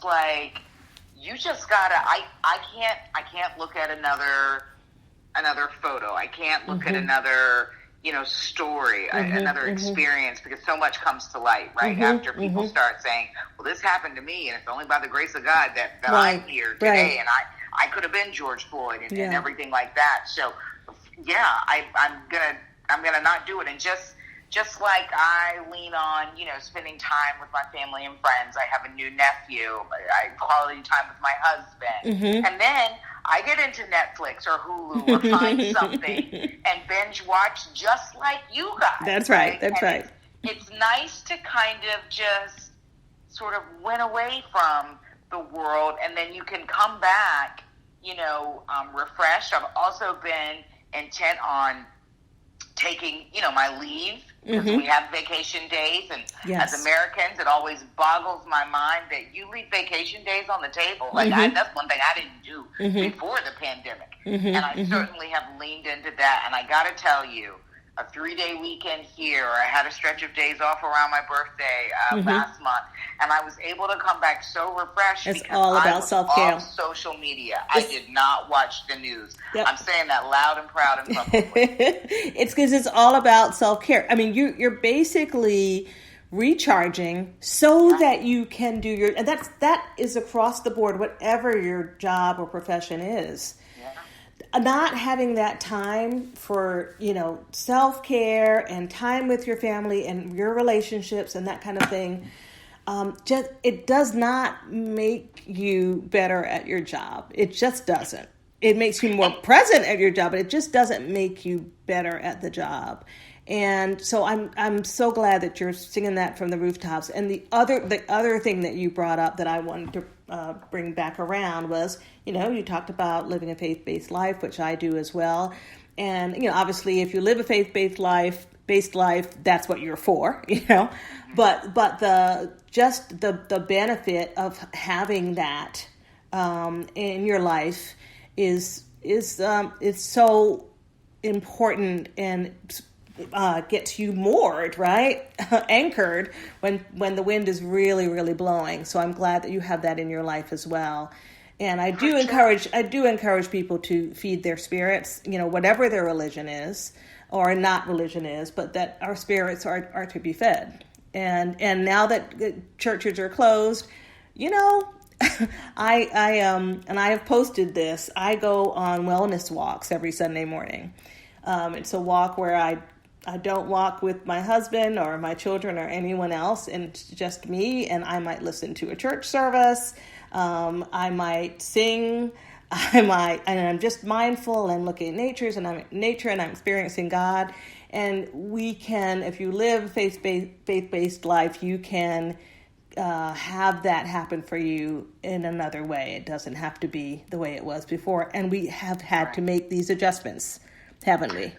like, you just gotta, I can't look at another photo. I can't look at another, story, another experience, because so much comes to light, right? After people start saying, well, this happened to me, and it's only by the grace of God that I'm here today, and I could have been George Floyd and everything like that. So, yeah, I'm gonna not do it. And just like I lean on, spending time with my family and friends. I have a new nephew. I quality time with my husband. And then I get into Netflix or Hulu or find something and binge watch just like you guys. That's right. That's right. It's nice to kind of just sort of win away from the world, and then you can come back, refreshed. I've also been intent on taking, my leave, because we have vacation days, and as Americans, it always boggles my mind that you leave vacation days on the table. Like, that's one thing I didn't do before the pandemic, and I certainly have leaned into that. And I got to tell you, a 3-day weekend here, I had a stretch of days off around my birthday last month, and I was able to come back so refreshed. It's because all about I was self-care. off social media. I did not watch the news. I'm saying that loud and proud and publicly. It's because it's all about self-care. I mean, you're basically recharging so that you can do your, and that is across the board, whatever your job or profession is. Not having that time for, self-care and time with your family and your relationships and that kind of thing, it does not make you better at your job. It just doesn't. It makes you more present at your job, but it just doesn't make you better at the job. And so I'm so glad that you're singing that from the rooftops. And the other thing that you brought up that I wanted to bring back around was, you talked about living a faith-based life, which I do as well. And, obviously if you live a faith-based life, that's what you're for, but the benefit of having that in your life is so important and gets you moored, right? Anchored when the wind is really, really blowing. So I'm glad that you have that in your life as well. And I do encourage people to feed their spirits, whatever their religion is or not religion is, but that our spirits are to be fed. And now that churches are closed, I have posted this. I go on wellness walks every Sunday morning. It's a walk where I don't walk with my husband or my children or anyone else, and it's just me, and I might listen to a church service. I might sing. And I'm just mindful and looking at nature, and I'm experiencing God. And we can, if you live a faith-based life, you can have that happen for you in another way. It doesn't have to be the way it was before. And we have had to make these adjustments, haven't we?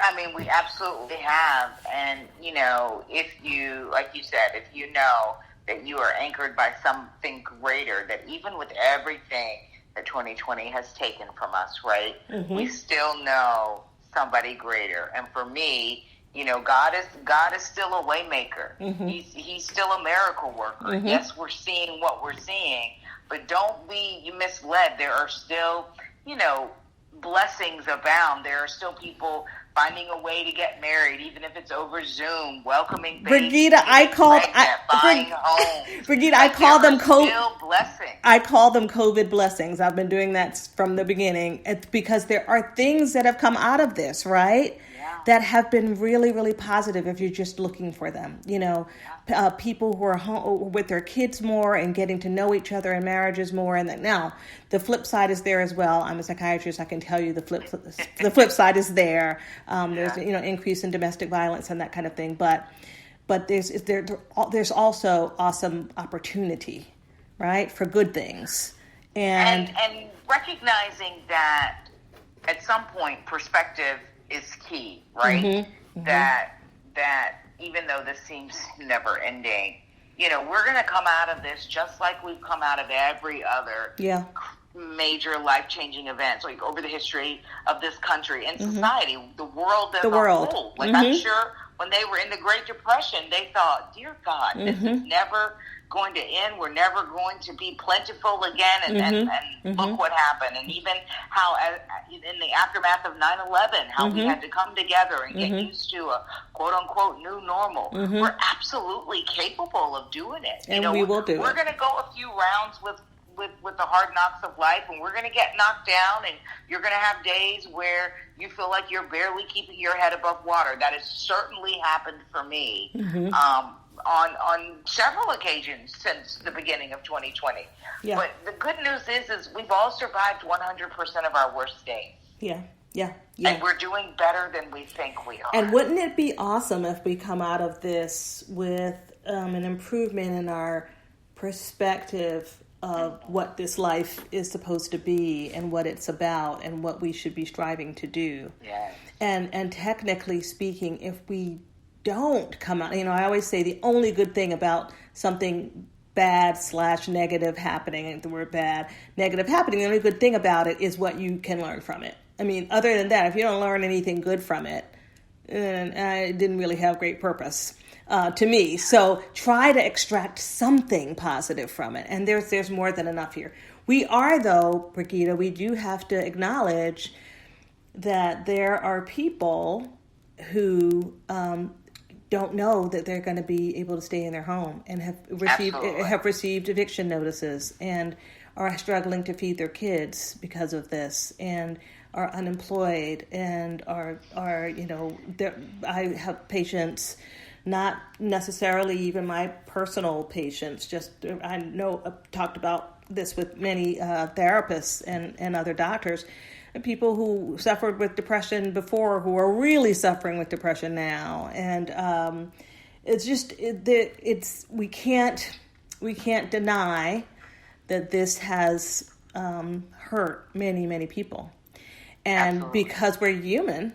I mean, we absolutely have. And, if you, like you said, if you know that you are anchored by something greater, that even with everything that 2020 has taken from us, right, we still know somebody greater. And for me, God is still a way maker. He's still a miracle worker. Yes, we're seeing what we're seeing, but don't be misled. There are still, blessings abound. There are still people finding a way to get married, even if it's over Zoom, welcoming babies. Brigida, I call them COVID blessings. I've been doing that from the beginning. It's because there are things that have come out of this, right? That have been really, really positive if you're just looking for them. People who are home with their kids more and getting to know each other in marriages more. And now the flip side is there as well. I'm a psychiatrist. I can tell you the flip side is there. There's increase in domestic violence and that kind of thing. But there's also awesome opportunity, right, for good things. And recognizing that at some point perspective is key, right? That even though this seems never ending, we're going to come out of this just like we've come out of every other major life-changing events, like over the history of this country and society, the world as a whole. Like, I'm sure when they were in the Great Depression, they thought, dear God, this is never going to end. We're never going to be plentiful again. And look what happened. And even how in the aftermath of 9/11, how we had to come together and get used to a quote-unquote new normal. We're absolutely capable of doing it. And we will do it. We're going to go a few rounds with the hard knocks of life, and we're going to get knocked down, and you're going to have days where you feel like you're barely keeping your head above water. That has certainly happened for me on several occasions since the beginning of 2020. Yeah. But the good news is we've all survived 100% of our worst days. Yeah. And we're doing better than we think we are. And wouldn't it be awesome if we come out of this with an improvement in our perspective of what this life is supposed to be and what it's about and what we should be striving to do. Yes. And technically speaking, if we don't come out, I always say the only good thing about something bad/negative happening, the word bad, negative happening, the only good thing about it is what you can learn from it. Other than that, if you don't learn anything good from it, it didn't really have great purpose. To me. So try to extract something positive from it. And there's more than enough here. We are, though, Brigida, we do have to acknowledge that there are people who don't know that they're going to be able to stay in their home and have received eviction notices and are struggling to feed their kids because of this and are unemployed and are I have patients, not necessarily even my personal patients, just I know I've talked about this with many therapists and other doctors, people who suffered with depression before who are really suffering with depression now. And we can't deny that this has hurt many, many people. And Absolutely. Because we're human,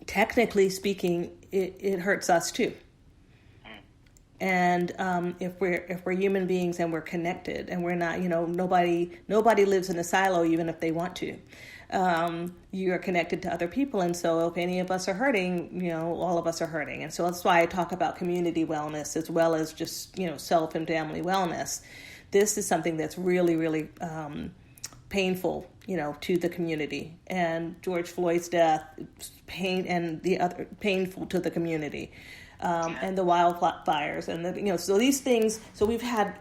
technically speaking, it hurts us too. And if we're human beings and we're connected and we're not, nobody lives in a silo even if they want to. You are connected to other people, and so if any of us are hurting, all of us are hurting. And so that's why I talk about community wellness as well as just self and family wellness. This is something that's really, really painful, to the community. And George Floyd's death, painful to the community. And the wildfires and so these things. So we've had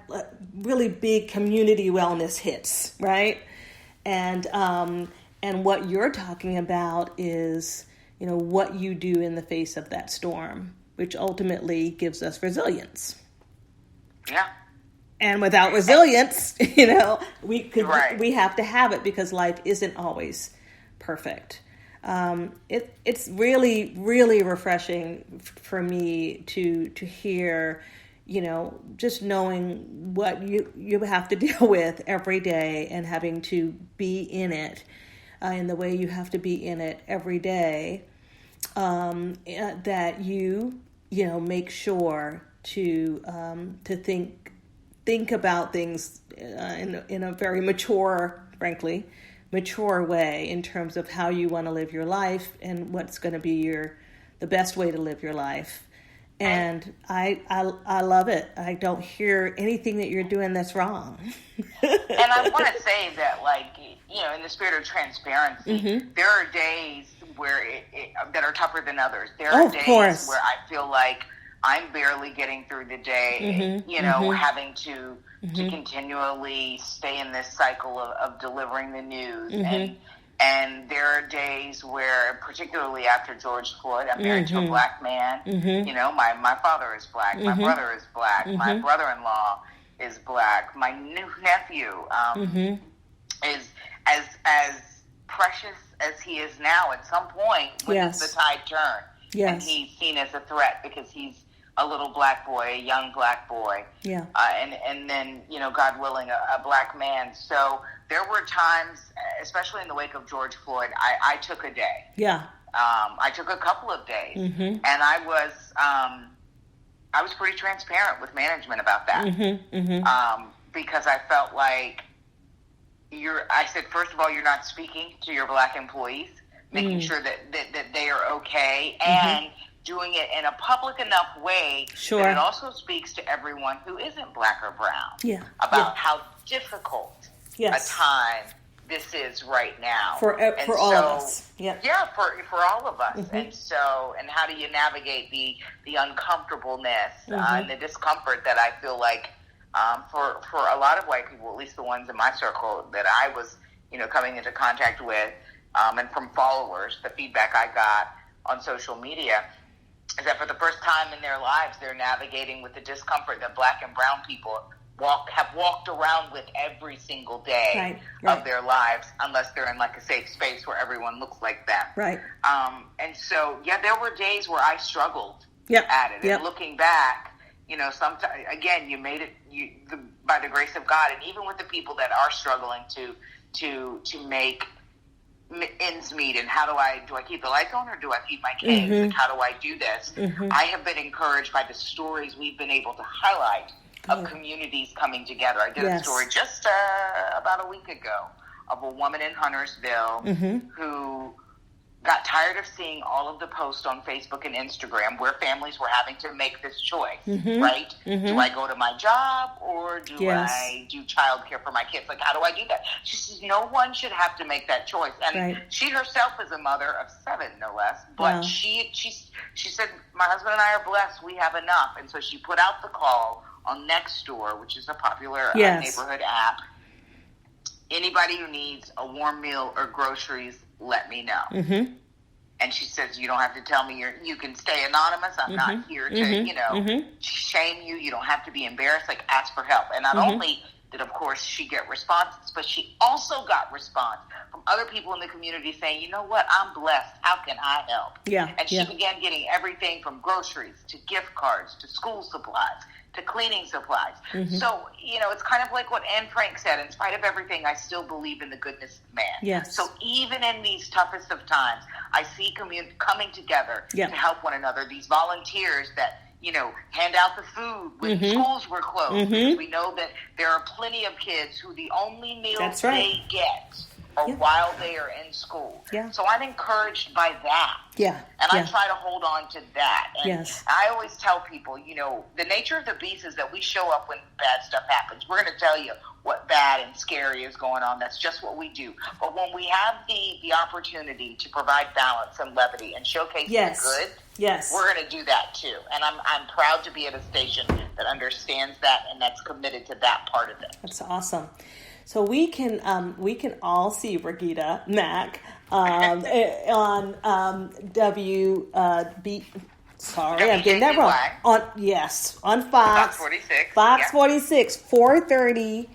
really big community wellness hits, right? And what you're talking about is what you do in the face of that storm, which ultimately gives us resilience. Yeah. And without resilience, we right. we have to have it because life isn't always perfect. It's really, really refreshing for me to hear, just knowing what you have to deal with every day and having to be in it in the way you have to be in it every day, that you make sure to think about things in a very mature way in terms of how you want to live your life and what's going to be the best way to live your life. And I love it. I don't hear anything that you're doing that's wrong. And I want to say that, in the spirit of transparency, there are days where that are tougher than others. There are days where I feel like I'm barely getting through the day, having to continually stay in this cycle of delivering the news. And there are days where, particularly after George Floyd, I'm married to a black man. My father is black. My brother is black. My brother-in-law is black. My new nephew is as precious as he is now. At some point, when the tide turned, and he's seen as a threat because he's a little black boy, a young black boy, and then, God willing, a black man. So there were times, especially in the wake of George Floyd, I took a day. Yeah. I took a couple of days, and I was pretty transparent with management about that, because I felt like I said, first of all, you're not speaking to your black employees, making sure that they are okay, and doing it in a public enough way Sure. that it also speaks to everyone who isn't Black or brown Yeah. about how difficult Yes. a time this is right now For all of us. Yeah. Yeah, for all of us. And how do you navigate the uncomfortableness and the discomfort that I feel like for a lot of white people, at least the ones in my circle that I was, coming into contact with, and from followers, the feedback I got on social media is that for the first time in their lives, they're navigating with the discomfort that Black and brown people have walked around with every single day of their lives, unless they're in like a safe space where everyone looks like them. Right. And so, there were days where I struggled at it. And looking back, sometimes, again, you made it by the grace of God. And even with the people that are struggling to make ends meet, and how do I keep the lights on or do I feed my kids? And how do I do this? I have been encouraged by the stories we've been able to highlight of communities coming together. I did a story just about a week ago of a woman in Huntersville who got tired of seeing all of the posts on Facebook and Instagram where families were having to make this choice, right? Do I go to my job or do I do childcare for my kids? Like, how do I do that? She says no one should have to make that choice. And she herself is a mother of 7, no less. But she said, my husband and I are blessed. We have enough. And so she put out the call on Nextdoor, which is a popular neighborhood app. Anybody who needs a warm meal or groceries, let me know. And she says, you don't have to tell me you can stay anonymous. I'm not here to, shame you. You don't have to be embarrassed. Like, ask for help. And not only did, of course, she get responses, but she also got response from other people in the community saying, you know what, I'm blessed. How can I help? And she began getting everything from groceries to gift cards to school supplies to cleaning supplies. So, it's kind of like what Anne Frank said, in spite of everything, I still believe in the goodness of man. So even in these toughest of times, I see community coming together to help one another. These volunteers that, hand out the food when schools were closed. Because we know that there are plenty of kids who the only meals they get are while they are in school. So I'm encouraged by that. And I try to hold on to that. And I always tell people, the nature of the beast is that we show up when bad stuff happens. We're going to tell you what bad and scary is going on. That's just what we do. But when we have the opportunity to provide balance and levity and showcase the good, we're going to do that too. And I'm proud to be at a station that understands that and that's committed to that part of it. That's awesome. So we can all see Brigida Mack on WB. Sorry, I'm getting that wrong. On Fox 46. Fox 46, 4:30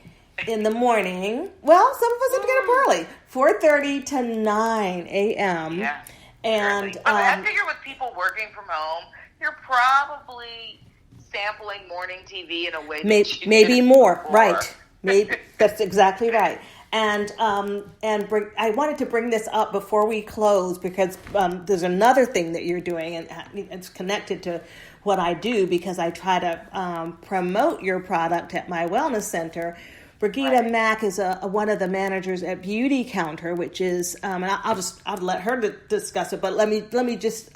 in the morning. Well, some of us have to get up early. 4:30 to 9 a.m. And but I figure with people working from home, you're probably sampling morning TV in a way that maybe more, right? Maybe that's exactly right. And I wanted to bring this up before we close because there's another thing that you're doing, and it's connected to what I do because I try to promote your product at my wellness center. Brigida Mack is one of the managers at Beauty Counter, which is, and I'll let her discuss it. But let me just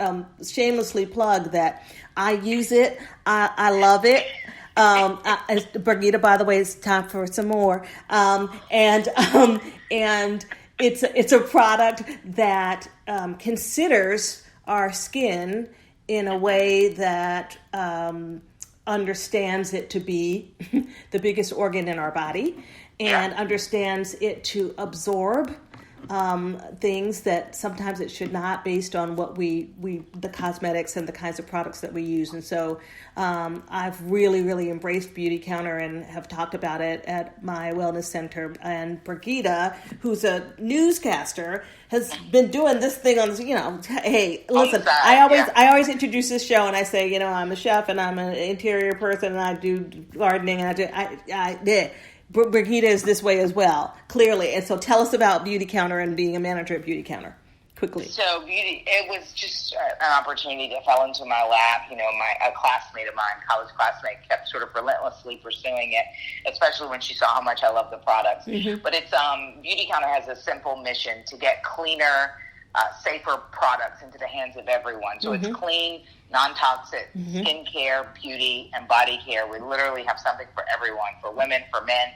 shamelessly plug that I use it. I love it. Brigida, by the way, it's time for some more. And it's a product that considers our skin in a way that understands it to be the biggest organ in our body and understands it to absorb things that sometimes it should not, based on what we the cosmetics and the kinds of products that we use. And so I've really embraced Beauty Counter and have talked about it at my wellness center. And Brigida, who's a newscaster, has been doing this thing on, hey, listen, I always introduce this show and I say, I'm a chef and I'm an interior person and I do gardening and I did. Brigida is this way as well, clearly. And so tell us about Beauty Counter and being a manager at Beauty Counter, quickly. So it was just an opportunity that fell into my lap. A classmate of mine, college classmate, kept sort of relentlessly pursuing it, especially when she saw how much I love the products. But it's Beauty Counter has a simple mission to get cleaner, safer products into the hands of everyone. So it's clean, non-toxic skincare, beauty, and body care. We literally have something for everyone, for women, for men,